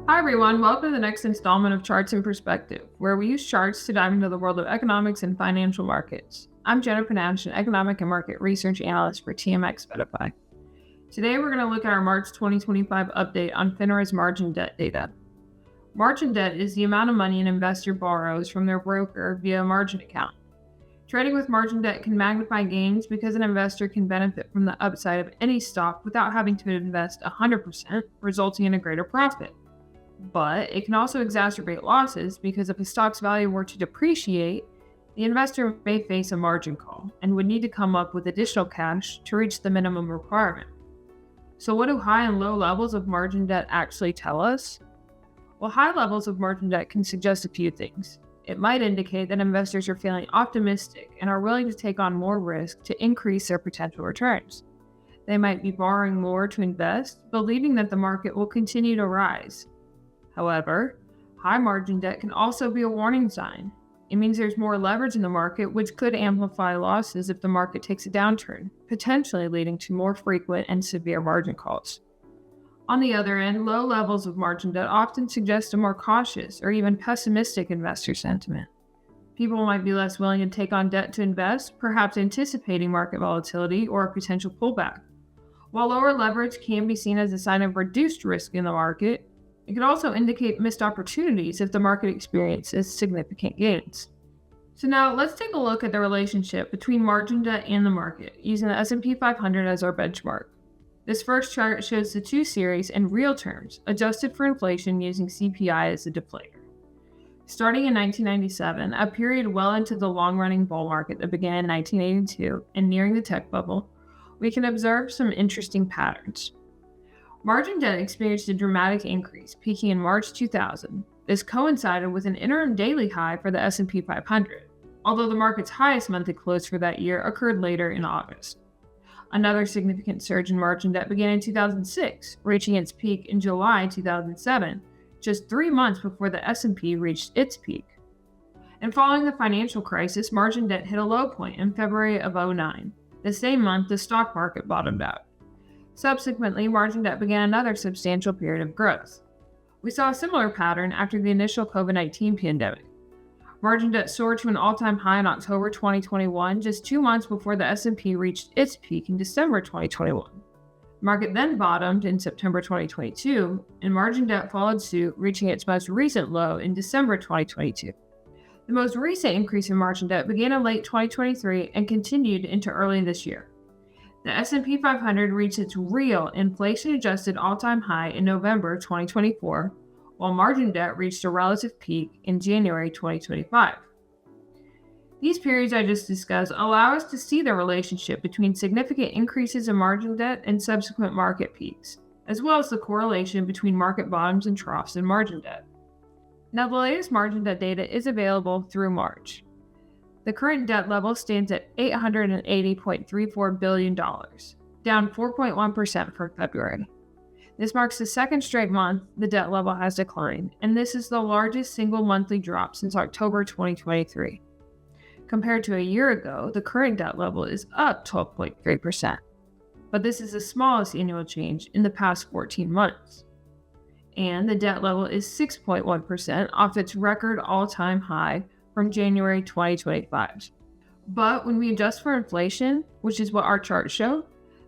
Hi everyone, welcome to the next installment of Charts in Perspective, where we use charts to dive into the world of economics and financial markets. I'm Jennifer Nash, an economic and market research analyst for TMX Verify. Today we're going to look at our March 2025 update on FINRA's margin debt data. Margin debt is the amount of money an investor borrows from their broker via a margin account. Trading with margin debt can magnify gains because an investor can benefit from the upside of any stock without having to invest 100%, resulting in a greater profit. But it can also exacerbate losses because if a stock's value were to depreciate, the investor may face a margin call and would need to come up with additional cash to reach the minimum requirement. So what do high and low levels of margin debt actually tell us? Well, high levels of margin debt can suggest a few things. It might indicate that investors are feeling optimistic and are willing to take on more risk to increase their potential returns. They might be borrowing more to invest, believing that the market will continue to rise. However, high margin debt can also be a warning sign. It means there's more leverage in the market, which could amplify losses if the market takes a downturn, potentially leading to more frequent and severe margin calls. On the other end, low levels of margin debt often suggest a more cautious or even pessimistic investor sentiment. People might be less willing to take on debt to invest, perhaps anticipating market volatility or a potential pullback. While lower leverage can be seen as a sign of reduced risk in the market, it could also indicate missed opportunities if the market experiences significant gains. So now let's take a look at the relationship between margin debt and the market, using the S&P 500 as our benchmark. This first chart shows the two series in real terms, adjusted for inflation using CPI as a deflator. Starting in 1997, a period well into the long-running bull market that began in 1982 and nearing the tech bubble, we can observe some interesting patterns. Margin debt experienced a dramatic increase, peaking in March 2000. This coincided with an interim daily high for the S&P 500, although the market's highest monthly close for that year occurred later in August. Another significant surge in margin debt began in 2006, reaching its peak in July 2007, just 3 months before the S&P reached its peak. And following the financial crisis, margin debt hit a low point in February of 2009, the same month the stock market bottomed out. Subsequently, margin debt began another substantial period of growth. We saw a similar pattern after the initial COVID-19 pandemic. Margin debt soared to an all-time high in October 2021, just 2 months before the S&P reached its peak in December 2021. The market then bottomed in September 2022, and margin debt followed suit, reaching its most recent low in December 2022. The most recent increase in margin debt began in late 2023 and continued into early this year. The S&P 500 reached its real inflation-adjusted all-time high in November 2024, while margin debt reached a relative peak in January 2025. These periods I just discussed allow us to see the relationship between significant increases in margin debt and subsequent market peaks, as well as the correlation between market bottoms and troughs in margin debt. Now, the latest margin debt data is available through March. The current debt level stands at $880.34 billion, down 4.1% from February. This marks the second straight month the debt level has declined, and this is the largest single monthly drop since October 2023. Compared to a year ago, the current debt level is up 12.3%, but this is the smallest annual change in the past 14 months. And the debt level is 6.1% off its record all-time high from January 2025. But when we adjust for inflation, which is what our charts show,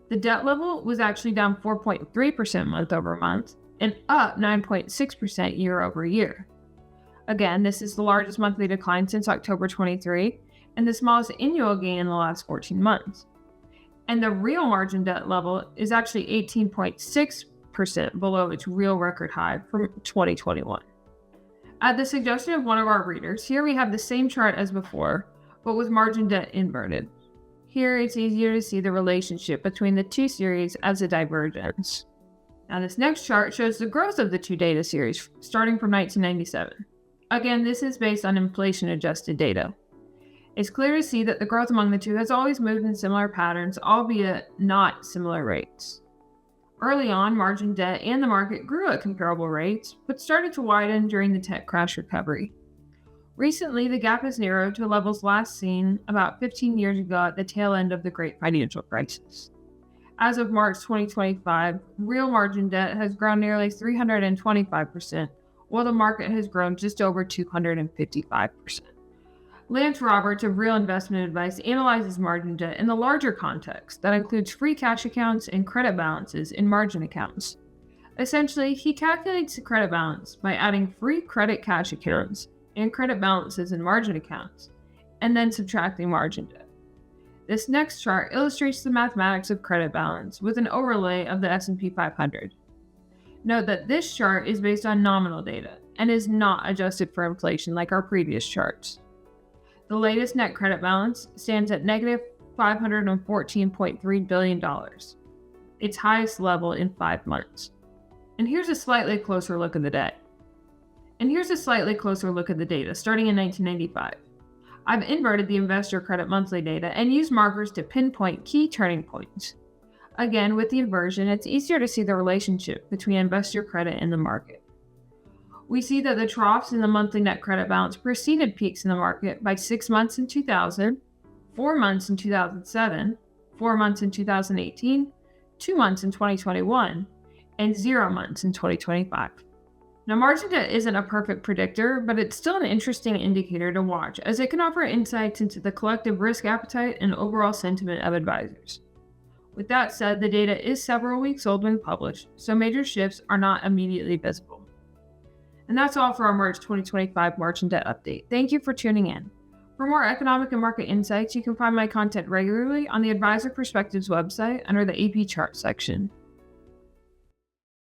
the debt level was actually down 4.3% month over month and up 9.6% year over year. Again, this is the largest monthly decline since October 23 and the smallest annual gain in the last 14 months. And the real margin debt level is actually 18.6% below its real record high from 2021. At the suggestion of one of our readers, here we have the same chart as before, but with margin debt inverted. Here it's easier to see the relationship between the two series as a divergence. Now this next chart shows the growth of the two data series starting from 1997. Again, this is based on inflation-adjusted data. It's clear to see that the growth among the two has always moved in similar patterns, albeit not similar rates. Early on, margin debt and the market grew at comparable rates, but started to widen during the tech crash recovery. Recently, the gap has narrowed to levels last seen about 15 years ago at the tail end of the Great Financial Crisis. As of March 2025, real margin debt has grown nearly 325%, while the market has grown just over 255%. Lance Roberts of Real Investment Advice analyzes margin debt in the larger context that includes free cash accounts and credit balances in margin accounts. Essentially, he calculates the credit balance by adding free credit cash accounts and credit balances in margin accounts, and then subtracting margin debt. This next chart illustrates the mathematics of credit balance with an overlay of the S&P 500. Note that this chart is based on nominal data and is not adjusted for inflation like our previous charts. The latest net credit balance stands at negative $514.3 billion, its highest level in 5 months. And here's a slightly closer look at the data. Starting in 1995. I've inverted the investor credit monthly data and used markers to pinpoint key turning points. Again, with the inversion, it's easier to see the relationship between investor credit and the market. We see that the troughs in the monthly net credit balance preceded peaks in the market by 6 months in 2000, 4 months in 2007, 4 months in 2018, 2 months in 2021, and 0 months in 2025. Now, margin debt isn't a perfect predictor, but it's still an interesting indicator to watch as it can offer insights into the collective risk appetite and overall sentiment of advisors. With that said, the data is several weeks old when published, so major shifts are not immediately visible. And that's all for our March 2025 margin debt update. Thank you for tuning in. For more economic and market insights, you can find my content regularly on the Advisor Perspectives website under the AP Chart section.